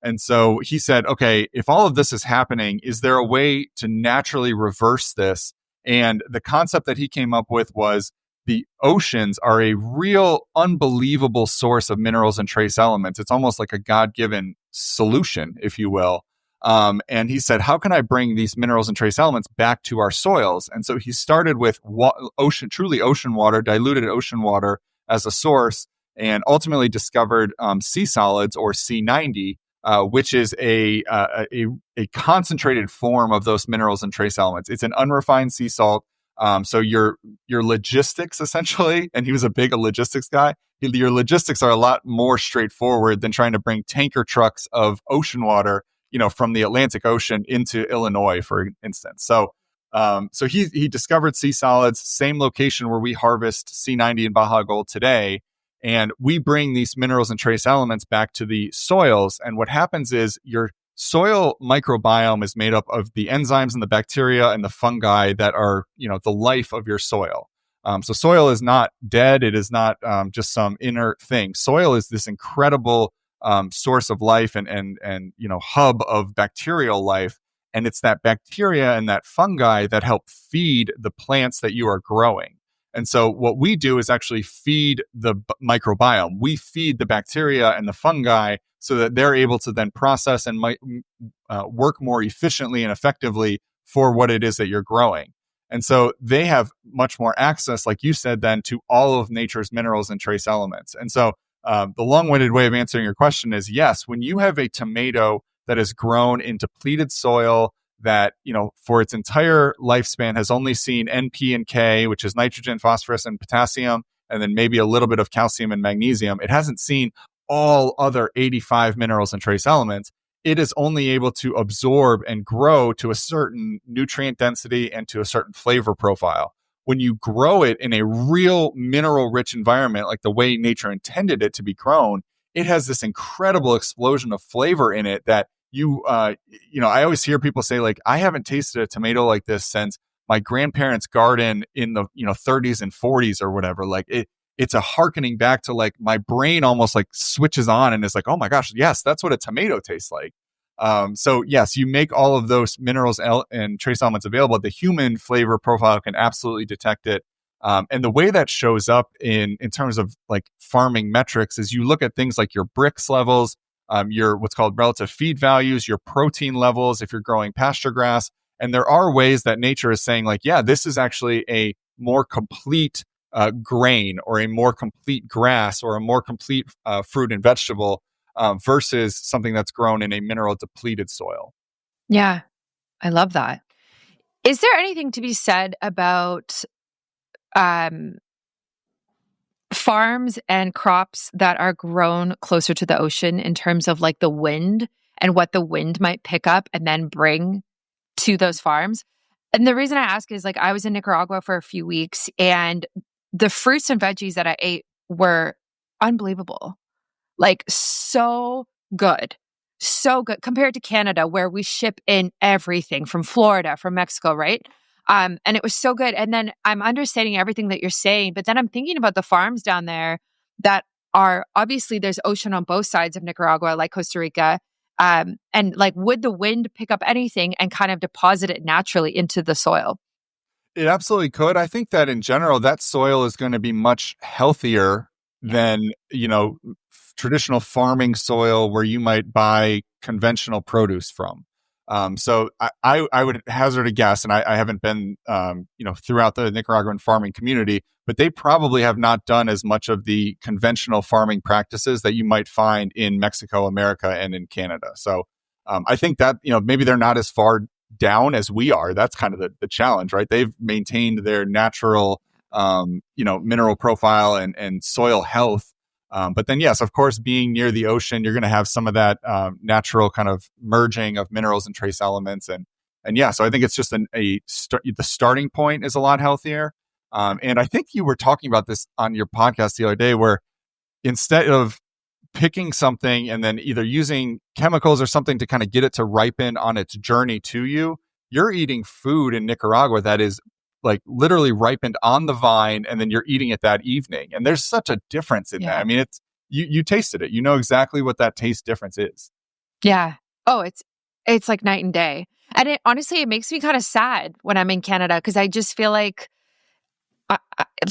And so he said, okay, if all of this is happening, is there a way to naturally reverse this? And the concept that he came up with was the oceans are a real unbelievable source of minerals and trace elements. It's almost like a God-given solution, if you will. And he said, how can I bring these minerals and trace elements back to our soils? And so he started with truly ocean water, diluted ocean water as a source, and ultimately discovered sea solids, or C90, which is a concentrated form of those minerals and trace elements. It's an unrefined sea salt. So your logistics, essentially, and he was a big logistics guy, your logistics are a lot more straightforward than trying to bring tanker trucks of ocean water, from the Atlantic Ocean into Illinois, for instance. So he discovered sea solids, same location where we harvest C90 and Baja Gold today. And we bring these minerals and trace elements back to the soils. And what happens is your soil microbiome is made up of the enzymes and the bacteria and the fungi that are, the life of your soil. So soil is not dead. It is not just some inert thing. Soil is this incredible source of life and hub of bacterial life. And it's that bacteria and that fungi that help feed the plants that you are growing. And so what we do is actually feed the microbiome. We feed the bacteria and the fungi so that they're able to then process and work more efficiently and effectively for what it is that you're growing. And so they have much more access, like you said, then to all of nature's minerals and trace elements. And so the long-winded way of answering your question is yes, when you have a tomato that is grown in depleted soil that, for its entire lifespan has only seen N, P, and K, which is nitrogen, phosphorus, and potassium, and then maybe a little bit of calcium and magnesium. It hasn't seen all other 85 minerals and trace elements. It is only able to absorb and grow to a certain nutrient density and to a certain flavor profile. When you grow it in a real mineral-rich environment, like the way nature intended it to be grown, it has this incredible explosion of flavor in it that I always hear people say, like, I haven't tasted a tomato like this since my grandparents' garden in the 30s and 40s or whatever. Like it's a hearkening back to, like, my brain almost like switches on and is like, oh my gosh, yes, that's what a tomato tastes like. So yes, you make all of those minerals and trace elements available. The human flavor profile can absolutely detect it. And the way that shows up in terms of like farming metrics is you look at things like your Brix levels, your what's called relative feed values, your protein levels if you're growing pasture grass. And there are ways that nature is saying, like, yeah, this is actually a more complete grain or a more complete grass or a more complete fruit and vegetable versus something that's grown in a mineral depleted soil. Yeah, I love that. Is there anything to be said about farms and crops that are grown closer to the ocean in terms of like the wind and what the wind might pick up and then bring to those farms? And the reason I ask is, like, I was in Nicaragua for a few weeks and the fruits and veggies that I ate were unbelievable. Like, so good. So good compared to Canada, where we ship in everything from Florida, from Mexico, right? And it was so good. And then I'm understanding everything that you're saying, but then I'm thinking about the farms down there that are obviously there's ocean on both sides of Nicaragua, like Costa Rica. And like, would the wind pick up anything and kind of deposit it naturally into the soil? It absolutely could. I think that in general, that soil is going to be much healthier than, traditional farming soil where you might buy conventional produce from. So I would hazard a guess, and I haven't been, throughout the Nicaraguan farming community, but they probably have not done as much of the conventional farming practices that you might find in Mexico, America, and in Canada. So I think that, maybe they're not as far down as we are. That's kind of the challenge, right? They've maintained their natural, mineral profile and soil health. But then, yes, of course, being near the ocean, you're going to have some of that natural kind of merging of minerals and trace elements. And yeah, so I think it's just the starting point is a lot healthier. And I think you were talking about this on your podcast the other day, where instead of picking something and then either using chemicals or something to kind of get it to ripen on its journey to you, you're eating food in Nicaragua that is like literally ripened on the vine, and then you're eating it that evening. And there's such a difference in that. I mean, it's you tasted it. You know exactly what that taste difference is. Yeah. Oh, it's like night and day. And honestly, it makes me kind of sad when I'm in Canada because I just feel like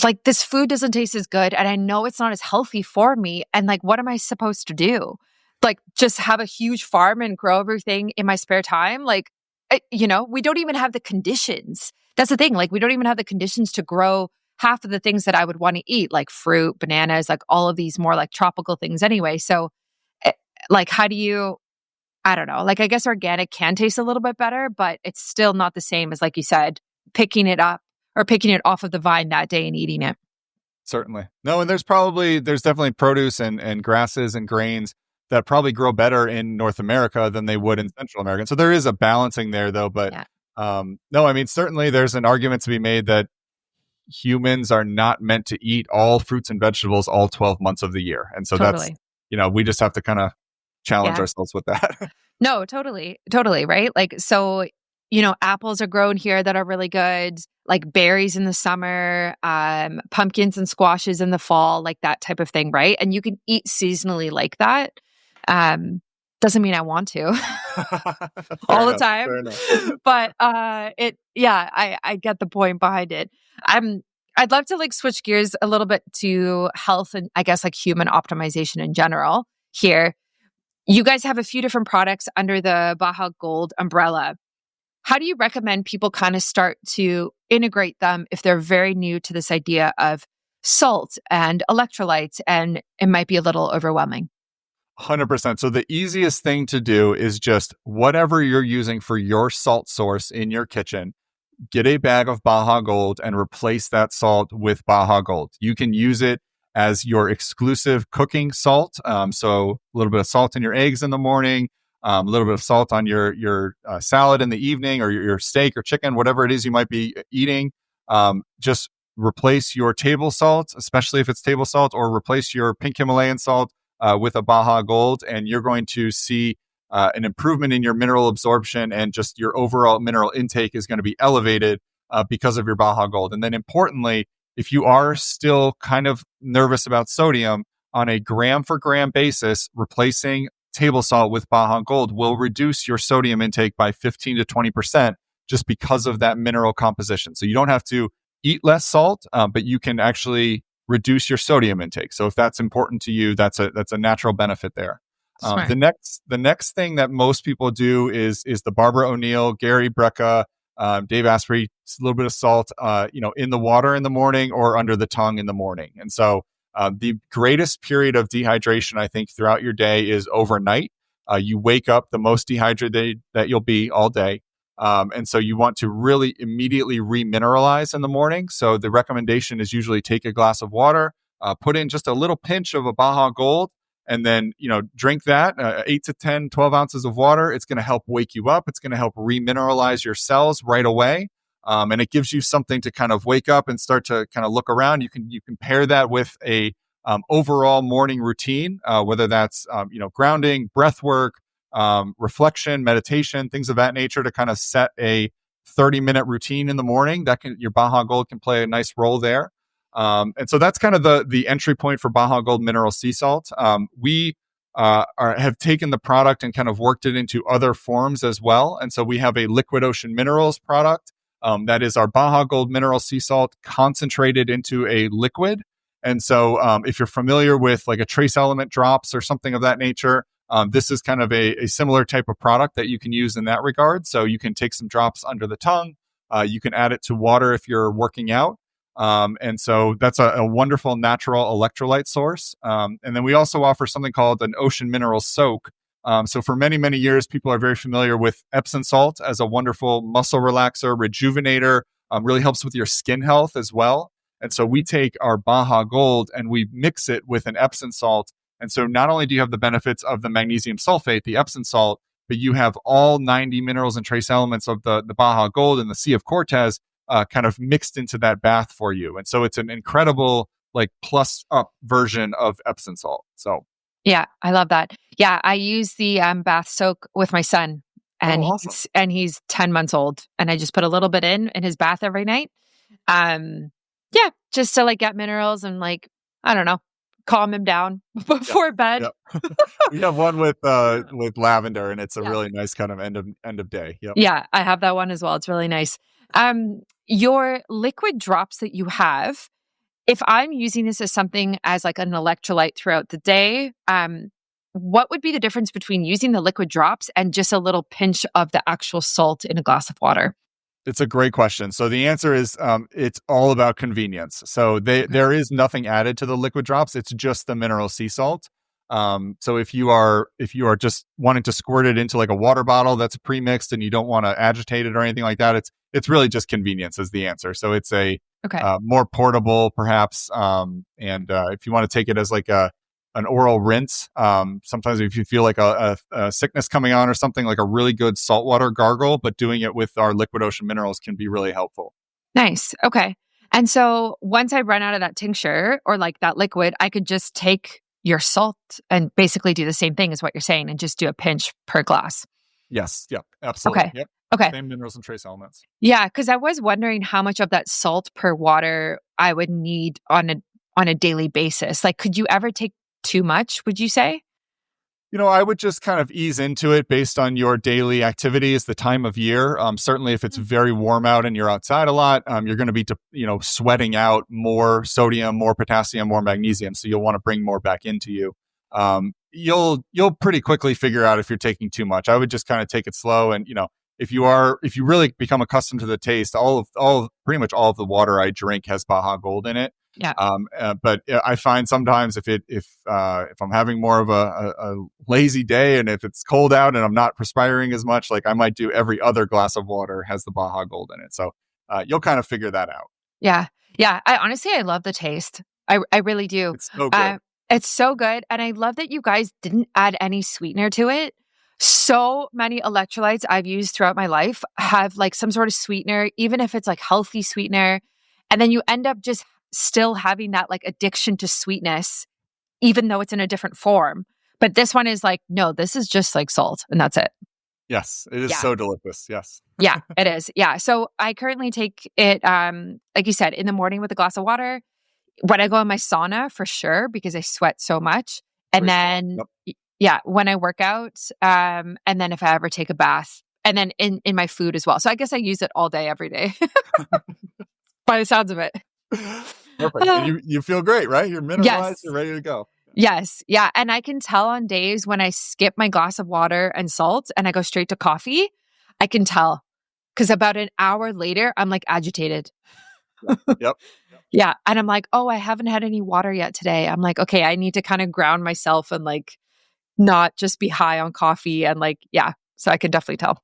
like this food doesn't taste as good, and I know it's not as healthy for me. And like, what am I supposed to do? Like, just have a huge farm and grow everything in my spare time? Like, we don't even have the conditions. That's the thing. Like, we don't even have the conditions to grow half of the things that I would want to eat, like fruit, bananas, like all of these more like tropical things anyway. So, like, how do you, I don't know, like, I guess organic can taste a little bit better, but it's still not the same as, like you said, picking it up or picking it off of the vine that day and eating it. Certainly. No, and there's definitely produce and grasses and grains that probably grow better in North America than they would in Central America. So there is a balancing there, though. But no, I mean, certainly there's an argument to be made that humans are not meant to eat all fruits and vegetables all 12 months of the year. And so that's, we just have to kind of challenge ourselves with that. No, totally. Totally. Right. Like, so, apples are grown here that are really good, like berries in the summer, pumpkins and squashes in the fall, like that type of thing. Right. And you can eat seasonally like that. Doesn't mean I want to Fair all the enough. time, Fair enough. but yeah, I get the point behind it. I'm I'd love to like switch gears a little bit to health and I guess like human optimization in general here. You guys have a few different products under the Baja Gold umbrella. How do you recommend people kind of start to integrate them if they're very new to this idea of salt and electrolytes and it might be a little overwhelming? 100%. So the easiest thing to do is just whatever you're using for your salt source in your kitchen, get a bag of Baja Gold and replace that salt with Baja Gold. You can use it as your exclusive cooking salt. So a little bit of salt in your eggs in the morning, a little bit of salt on your salad in the evening, or your steak or chicken, whatever it is you might be eating. Just replace your table salt, especially if it's table salt, or replace your pink Himalayan salt with a Baja Gold, and you're going to see an improvement in your mineral absorption, and just your overall mineral intake is going to be elevated because of your Baja Gold. And then importantly, if you are still kind of nervous about sodium, on a gram for gram basis, replacing table salt with Baja Gold will reduce your sodium intake by 15 to 20% just because of that mineral composition. So you don't have to eat less salt, but you can actually reduce your sodium intake. So if that's important to you, that's a natural benefit there. Smart. The next thing that most people do is the Barbara O'Neill, Gary Brecka, Dave Asprey, a little bit of salt, in the water in the morning or under the tongue in the morning. And so the greatest period of dehydration, I think, throughout your day is overnight. You wake up the most dehydrated that you'll be all day. And so you want to really immediately remineralize in the morning. So the recommendation is usually take a glass of water, put in just a little pinch of a Baja Gold, and then, drink that 8 to 10, 12 ounces of water. It's going to help wake you up. It's going to help remineralize your cells right away. And it gives you something to kind of wake up and start to kind of look around. You can pair that with a overall morning routine, whether that's, grounding, breath work, reflection, meditation, things of that nature, to kind of set a 30-minute routine in the morning. Your Baja Gold can play a nice role there. And so that's kind of the entry point for Baja Gold mineral sea salt. We have taken the product and kind of worked it into other forms as well. And so we have a liquid ocean minerals product that is our Baja Gold mineral sea salt concentrated into a liquid. And so if you're familiar with like a trace element drops or something of that nature, this is kind of a similar type of product that you can use in that regard. So you can take some drops under the tongue. You can add it to water if you're working out. And so that's a wonderful natural electrolyte source. And then we also offer something called an ocean mineral soak. So for many, many years, people are very familiar with Epsom salt as a wonderful muscle relaxer, rejuvenator, really helps with your skin health as well. And so we take our Baja Gold and we mix it with an Epsom salt. And so not only do you have the benefits of the magnesium sulfate, the Epsom salt, but you have all 90 minerals and trace elements of the Baja Gold and the Sea of Cortez kind of mixed into that bath for you. And so it's an incredible, like, plus up version of Epsom salt. So Yeah, I love that. Yeah, I use the bath soak with my son, and awesome. he's 10 months old, and I just put a little bit in his bath every night. Yeah, just to like get minerals and like, I don't know, calm him down before bed. Yep. We have one with lavender, and it's a really nice kind of end of day. Yep. Yeah, I have that one as well. It's really nice. Your liquid drops that you have, if I'm using this as something as like an electrolyte throughout the day, what would be the difference between using the liquid drops and just a little pinch of the actual salt in a glass of water? It's a great question. So the answer is it's all about convenience. So there is nothing added to the liquid drops. It's just the mineral sea salt. So if you are just wanting to squirt it into like a water bottle that's pre-mixed and you don't want to agitate it or anything like that, it's really just convenience is the answer. So it's a more portable, perhaps. And if you want to take it as like an oral rinse, sometimes if you feel like a sickness coming on or something, like a really good saltwater gargle, but doing it with our liquid ocean minerals can be really helpful. Nice. Okay. And so once I run out of that tincture or like that liquid, I could just take your salt and basically do the same thing as what you're saying and just do a pinch per glass. Yes. Yep. Absolutely. Okay. Yep. Okay. Same minerals and trace elements. Yeah, because I was wondering how much of that salt per water I would need on a daily basis. Like, could you ever take too much, would you say? I would just kind of ease into it based on your daily activities, the time of year. Certainly, if it's very warm out and you're outside a lot, you're going to be, sweating out more sodium, more potassium, more magnesium. So you'll want to bring more back into you. You'll pretty quickly figure out if you're taking too much. I would just kind of take it slow, and if you really become accustomed to the taste, pretty much all of the water I drink has Baja Gold in it. Yeah. But I find sometimes if I'm having more of a lazy day and if it's cold out and I'm not perspiring as much, like I might do every other glass of water has the Baja Gold in it. So you'll kind of figure that out. Yeah. Yeah. I love the taste. I really do. It's so good. It's so good. And I love that you guys didn't add any sweetener to it. So many electrolytes I've used throughout my life have like some sort of sweetener, even if it's like healthy sweetener. And then you end up just still having that like addiction to sweetness, even though it's in a different form. But this one is like, no, this is just like salt and that's it. Yes, it is so delicious. Yes. Yeah, it is. Yeah. So I currently take it, like you said, in the morning with a glass of water. When I go in my sauna, for sure, because I sweat so much. And then, when I work out, and then if I ever take a bath, and then in my food as well. So I guess I use it all day, every day, by the sounds of it. Perfect. And you feel great, right? You're mineralized. You're ready to go. Yes. Yeah. And I can tell on days when I skip my glass of water and salt and I go straight to coffee, I can tell. Because about an hour later, I'm like agitated. Yep. Yeah. And I'm like, oh, I haven't had any water yet today. I'm like, okay, I need to kind of ground myself and like not just be high on coffee. And like, yeah. So I can definitely tell.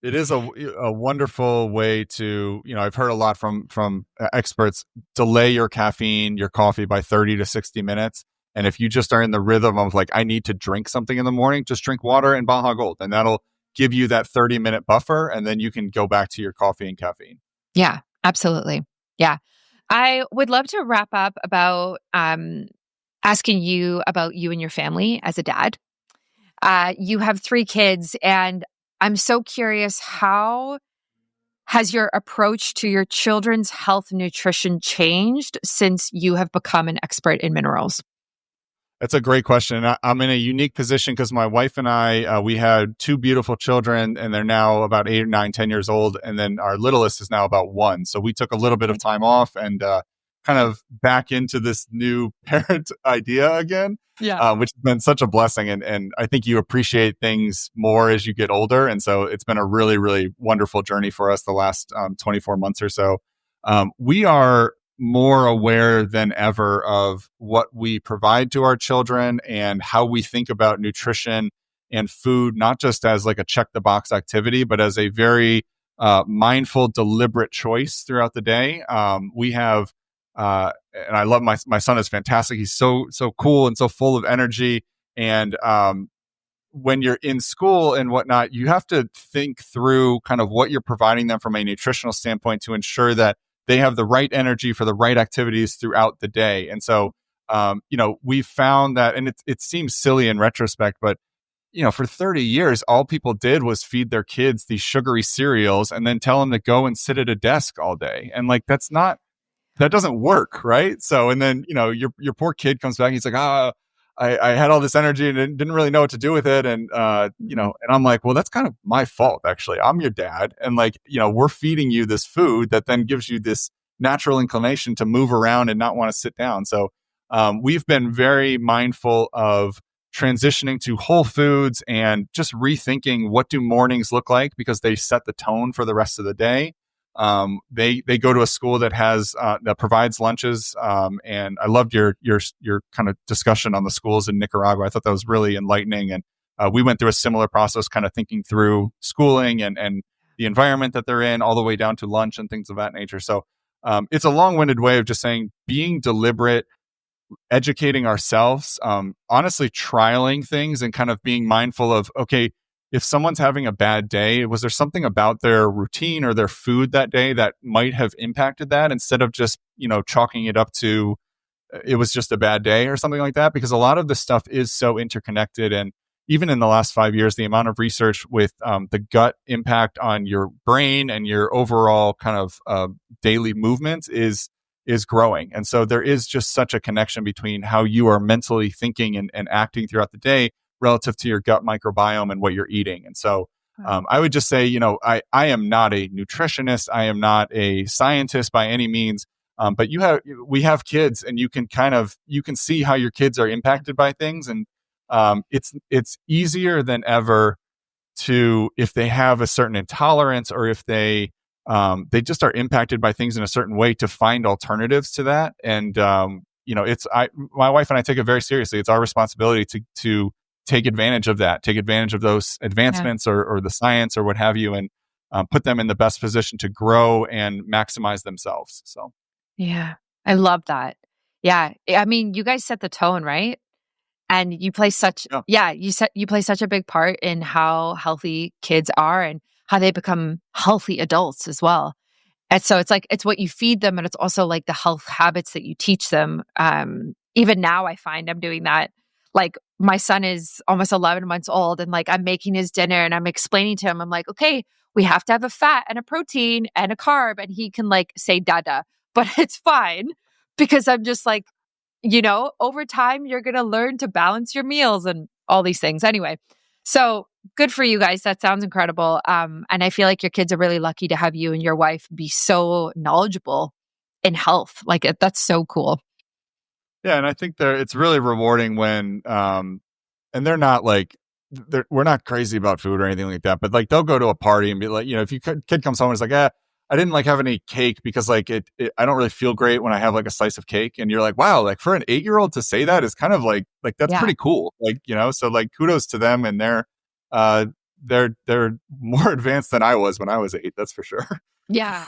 It is a wonderful way to, I've heard a lot from experts, delay your caffeine, your coffee by 30 to 60 minutes. And if you just are in the rhythm of like, I need to drink something in the morning, just drink water and Baja Gold. And that'll give you that 30-minute buffer. And then you can go back to your coffee and caffeine. Yeah, absolutely. Yeah. I would love to wrap up about asking you about you and your family as a dad. You have 3 kids, and I'm so curious, how has your approach to your children's health nutrition changed since you have become an expert in minerals? That's a great question. I'm in a unique position because my wife and I, we had 2 beautiful children, and they're now about 8 or 9, 10 years old. And then our littlest is now about 1. So we took a little bit of time off and kind of back into this new parent idea again, which has been such a blessing. And I think you appreciate things more as you get older. And so it's been a really, really wonderful journey for us the last 24 months or so. We are more aware than ever of what we provide to our children and how we think about nutrition and food, not just as like a check the box activity, but as a very mindful, deliberate choice throughout the day. We have, and I love my son is fantastic. He's so cool and so full of energy. And when you're in school and whatnot, you have to think through kind of what you're providing them from a nutritional standpoint to ensure that they have the right energy for the right activities throughout the day. And so, we've found that, and it seems silly in retrospect, but, for 30 years, all people did was feed their kids these sugary cereals and then tell them to go and sit at a desk all day. And like, that doesn't work. Right. So, and then, your poor kid comes back and he's like, I had all this energy and didn't really know what to do with it. And, and I'm like, well, that's kind of my fault, actually. I'm your dad. And like, we're feeding you this food that then gives you this natural inclination to move around and not want to sit down. So we've been very mindful of transitioning to whole foods and just rethinking what do mornings look like, because they set the tone for the rest of the day. They go to a school that has that provides lunches, and I loved your kind of discussion on the schools in Nicaragua. I thought that was really enlightening, and we went through a similar process, kind of thinking through schooling and the environment that they're in, all the way down to lunch and things of that nature. So it's a long-winded way of just saying being deliberate, educating ourselves, honestly trialing things, and kind of being mindful of, okay, if someone's having a bad day, was there something about their routine or their food that day that might have impacted that, instead of just, chalking it up to it was just a bad day or something like that? Because a lot of this stuff is so interconnected. And even in the last 5 years, the amount of research with the gut impact on your brain and your overall kind of daily movements is growing. And so there is just such a connection between how you are mentally thinking and acting throughout the day relative to your gut microbiome and what you're eating. And so Wow. I would just say, I am not a nutritionist. I am not a scientist by any means. But we have kids, and you can see how your kids are impacted by things. And it's easier than ever if they have a certain intolerance, or if they just are impacted by things in a certain way, to find alternatives to that. And my wife and I take it very seriously. It's our responsibility to take advantage of that, take advantage of those advancements, or the science or what have you, and put them in the best position to grow and maximize themselves. So, Yeah, I love that. Yeah. I mean, you guys set the tone, right? And you play you play such a big part in how healthy kids are and how they become healthy adults as well. And so it's what you feed them, and it's also like the health habits that you teach them. Even now I find I'm doing that. Like, my son is almost 11 months old, and like, I'm making his dinner and I'm explaining to him, I'm like, okay, we have to have a fat and a protein and a carb. And he can like say dada, but it's fine, because I'm just like, over time, you're going to learn to balance your meals and all these things. Anyway, so good for you guys. That sounds incredible. And I feel like your kids are really lucky to have you and your wife be so knowledgeable in health. Like, that's so cool. yeah, and I think it's really rewarding when, and they're not like, we're not crazy about food or anything like that, but like, they'll go to a party and be like, if your kid comes home and is like, I didn't like have any cake because like I don't really feel great when I have like a slice of cake. And you're like, wow, like for an 8-year-old to say that is kind of like that's pretty cool. Like, so like, kudos to them. And they're more advanced than I was when I was 8. That's for sure. Yeah.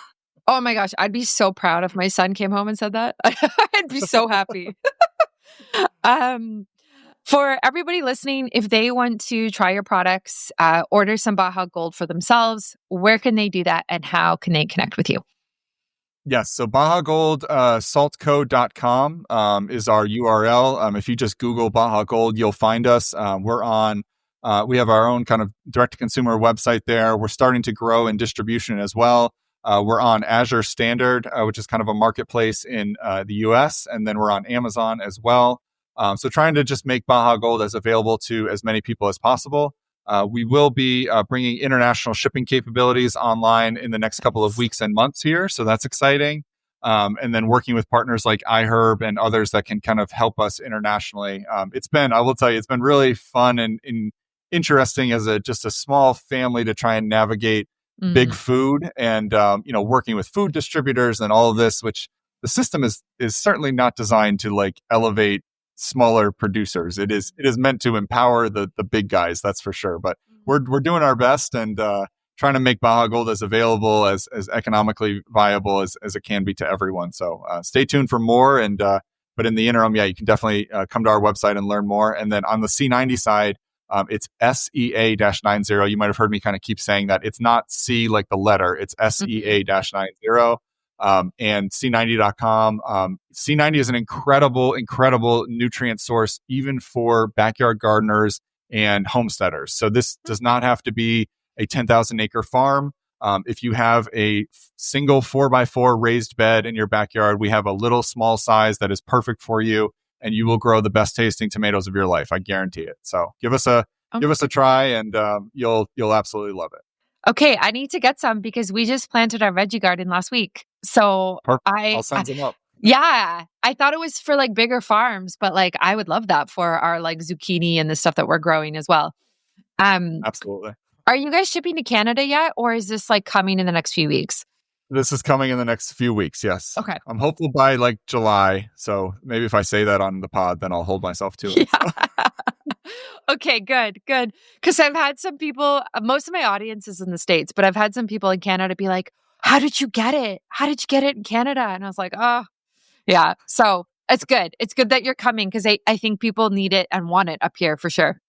Oh my gosh. I'd be so proud if my son came home and said that. I'd be so happy. For everybody listening, if they want to try your products, order some Baja Gold for themselves, where can they do that, and how can they connect with you? Yes. So Baja Gold, saltco.com is our URL. If you just Google Baja Gold, you'll find us. We have our own kind of direct-to-consumer website there. We're starting to grow in distribution as well. We're on Azure Standard, which is kind of a marketplace in the US. And then we're on Amazon as well. So trying to just make Baja Gold as available to as many people as possible. We will be bringing international shipping capabilities online in the next couple of weeks and months here. So that's exciting. And then working with partners like iHerb and others that can kind of help us internationally. I will tell you, it's been really fun and interesting as just a small family to try and navigate big food and, working with food distributors and all of this, which the system is certainly not designed to like elevate smaller producers. It is meant to empower the big guys, that's for sure. But we're doing our best and trying to make Baja Gold as available, as economically viable as it can be to everyone. So stay tuned for more. And but in the interim, you can definitely come to our website and learn more. And then on the C90 side, it's SEA-90. You might have heard me kind of keep saying that. It's not C like the letter. It's SEA-90. And C90.com. C90 is an incredible nutrient source, even for backyard gardeners and homesteaders. So this does not have to be a 10,000 acre farm. If you have a single 4x4 raised bed in your backyard, we have a little small size that is perfect for you, and you will grow the best tasting tomatoes of your life. I guarantee it. So give us a try, and you'll absolutely love it. Okay, I need to get some because we just planted our veggie garden last week. So I'll send some up. Yeah, I thought it was for like bigger farms, but like I would love that for our like zucchini and the stuff that we're growing as well. Absolutely. Are you guys shipping to Canada yet, or is this like coming in the next few weeks? This is coming in the next few weeks. Yes. Okay. I'm hopeful by like July. So maybe if I say that on the pod, then I'll hold myself to it. Yeah. Okay, good. Because I've had some people, most of my audience is in the States, but I've had some people in Canada be like, how did you get it? How did you get it in Canada? And I was like, oh, yeah. So it's good. It's good that you're coming because I think people need it and want it up here for sure.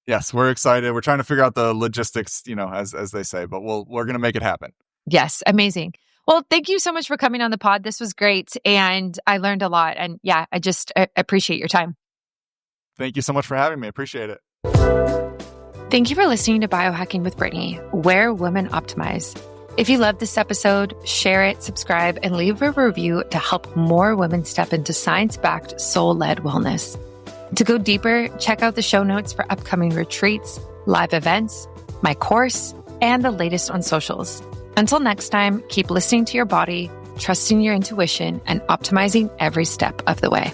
Yes, we're excited. We're trying to figure out the logistics, as they say, but we're going to make it happen. Yes. Amazing. Well, thank you so much for coming on the pod. This was great. And I learned a lot. And yeah, I appreciate your time. Thank you so much for having me. I appreciate it. Thank you for listening to Biohacking with Brittany, where women optimize. If you loved this episode, share it, subscribe, and leave a review to help more women step into science-backed, soul-led wellness. To go deeper, check out the show notes for upcoming retreats, live events, my course, and the latest on socials. Until next time, keep listening to your body, trusting your intuition, and optimizing every step of the way.